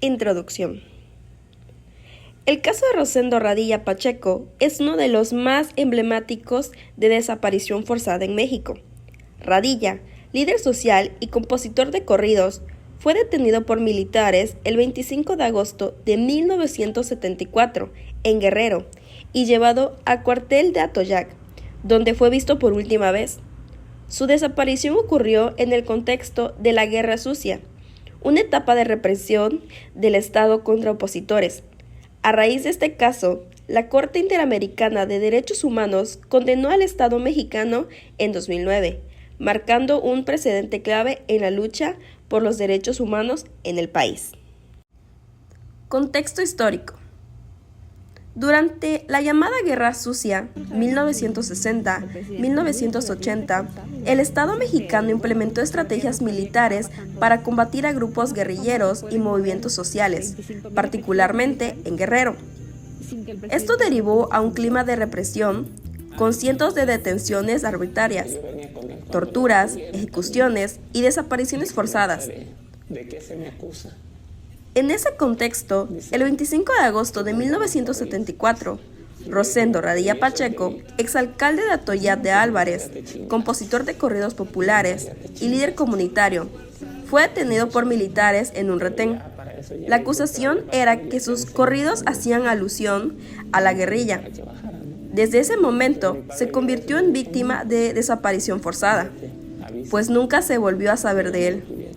Introducción. El caso de Rosendo Radilla Pacheco es uno de los más emblemáticos de desaparición forzada en México. Radilla, líder social y compositor de corridos, fue detenido por militares el 25 de agosto de 1974 en Guerrero y llevado al cuartel de Atoyac, donde fue visto por última vez. Su desaparición ocurrió en el contexto de la Guerra Sucia, una etapa de represión del Estado contra opositores. A raíz de este caso, la Corte Interamericana de Derechos Humanos condenó al Estado mexicano en 2009, marcando un precedente clave en la lucha por los derechos humanos en el país. Contexto histórico. Durante la llamada Guerra Sucia, 1960-1980, el Estado mexicano implementó estrategias militares para combatir a grupos guerrilleros y movimientos sociales, particularmente en Guerrero. Esto derivó a un clima de represión, con cientos de detenciones arbitrarias, torturas, ejecuciones y desapariciones forzadas. ¿De qué se me acusa? En ese contexto, el 25 de agosto de 1974, Rosendo Radilla Pacheco, exalcalde de Atoyac de Álvarez, compositor de corridos populares y líder comunitario, fue detenido por militares en un retén. La acusación era que sus corridos hacían alusión a la guerrilla. Desde ese momento, se convirtió en víctima de desaparición forzada, pues nunca se volvió a saber de él.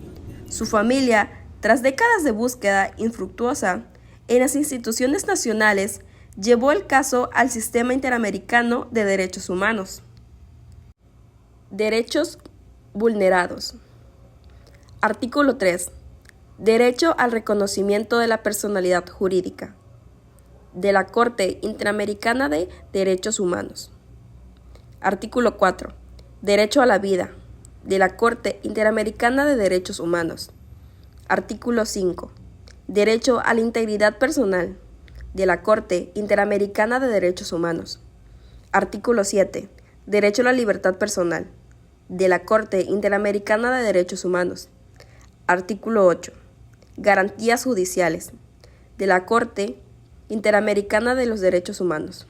Su familia, tras décadas de búsqueda infructuosa en las instituciones nacionales, llevó el caso al Sistema Interamericano de Derechos Humanos. Derechos vulnerados. Artículo 3. Derecho al reconocimiento de la personalidad jurídica de la Corte Interamericana de Derechos Humanos. Artículo 4. Derecho a la vida de la Corte Interamericana de Derechos Humanos. Artículo 5. Derecho a la integridad personal de la Corte Interamericana de Derechos Humanos. Artículo 7. Derecho a la libertad personal de la Corte Interamericana de Derechos Humanos. Artículo 8. Garantías judiciales de la Corte Interamericana de los Derechos Humanos.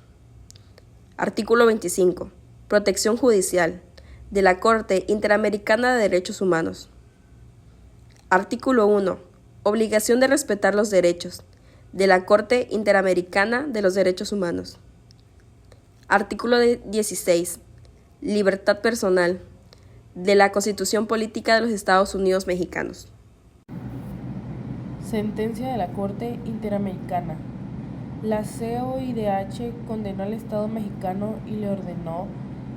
Artículo 25. Protección judicial de la Corte Interamericana de Derechos Humanos. Artículo 1. Obligación de respetar los derechos de la Corte Interamericana de los Derechos Humanos. Artículo 16. Libertad personal de la Constitución Política de los Estados Unidos Mexicanos. Sentencia de la Corte Interamericana. La COIDH condenó al Estado mexicano y le ordenó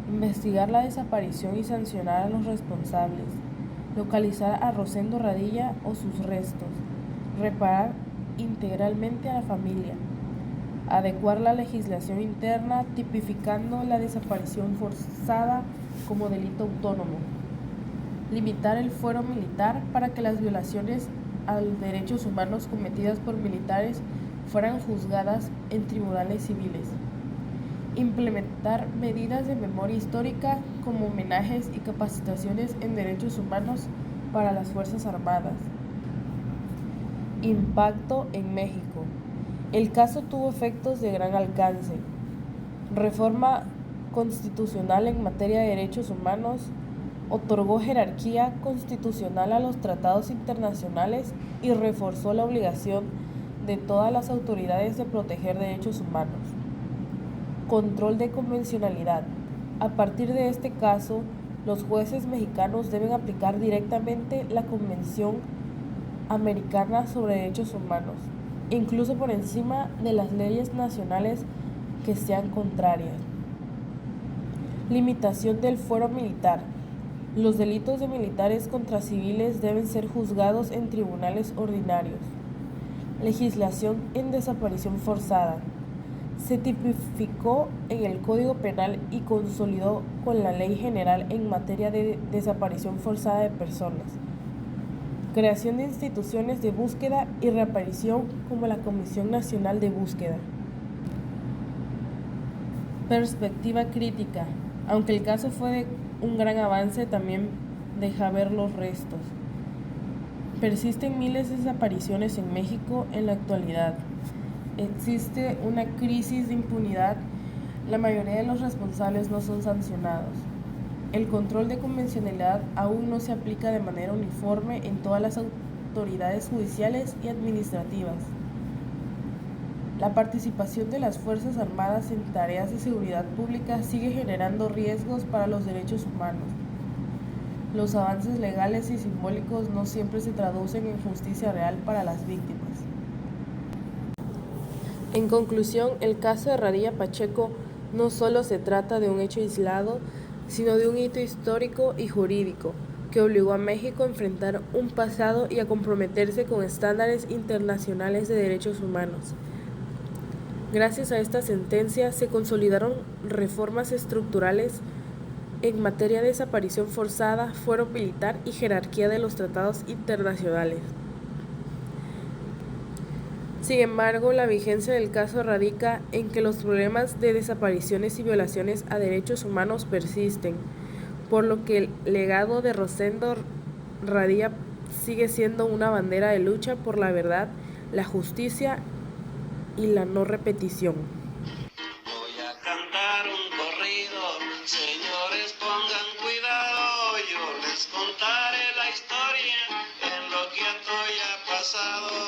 investigar la desaparición y sancionar a los responsables, localizar a Rosendo Radilla o sus restos, reparar integralmente a la familia, adecuar la legislación interna tipificando la desaparición forzada como delito autónomo, limitar el fuero militar para que las violaciones a los derechos humanos cometidas por militares fueran juzgadas en tribunales civiles, implementar medidas de memoria histórica como homenajes y capacitaciones en derechos humanos para las Fuerzas Armadas. Impacto en México. El caso tuvo efectos de gran alcance. Reforma constitucional en materia de derechos humanos, otorgó jerarquía constitucional a los tratados internacionales y reforzó la obligación de todas las autoridades de proteger derechos humanos. Control de convencionalidad. A partir de este caso, los jueces mexicanos deben aplicar directamente la Convención Americana sobre Derechos Humanos, incluso por encima de las leyes nacionales que sean contrarias. Limitación del fuero militar. Los delitos de militares contra civiles deben ser juzgados en tribunales ordinarios. Legislación en desaparición forzada. Se tipificó en el Código Penal y consolidó con la Ley General en materia de desaparición forzada de personas. Creación de instituciones de búsqueda y reaparición como la Comisión Nacional de Búsqueda. Perspectiva crítica. Aunque el caso fue de un gran avance, también deja ver los restos. Persisten miles de desapariciones en México en la actualidad. Existe una crisis de impunidad. La mayoría de los responsables no son sancionados. El control de convencionalidad aún no se aplica de manera uniforme en todas las autoridades judiciales y administrativas. La participación de las Fuerzas Armadas en tareas de seguridad pública sigue generando riesgos para los derechos humanos. Los avances legales y simbólicos no siempre se traducen en justicia real para las víctimas. En conclusión, el caso de Radilla Pacheco no solo se trata de un hecho aislado, sino de un hito histórico y jurídico que obligó a México a enfrentar un pasado y a comprometerse con estándares internacionales de derechos humanos. Gracias a esta sentencia se consolidaron reformas estructurales en materia de desaparición forzada, fuero militar y jerarquía de los tratados internacionales. Sin embargo, la vigencia del caso radica en que los problemas de desapariciones y violaciones a derechos humanos persisten, por lo que el legado de Rosendo Radilla sigue siendo una bandera de lucha por la verdad, la justicia y la no repetición. Voy a cantar un corrido, señores pongan cuidado, yo les contaré la historia en lo que a todo ya ha pasado.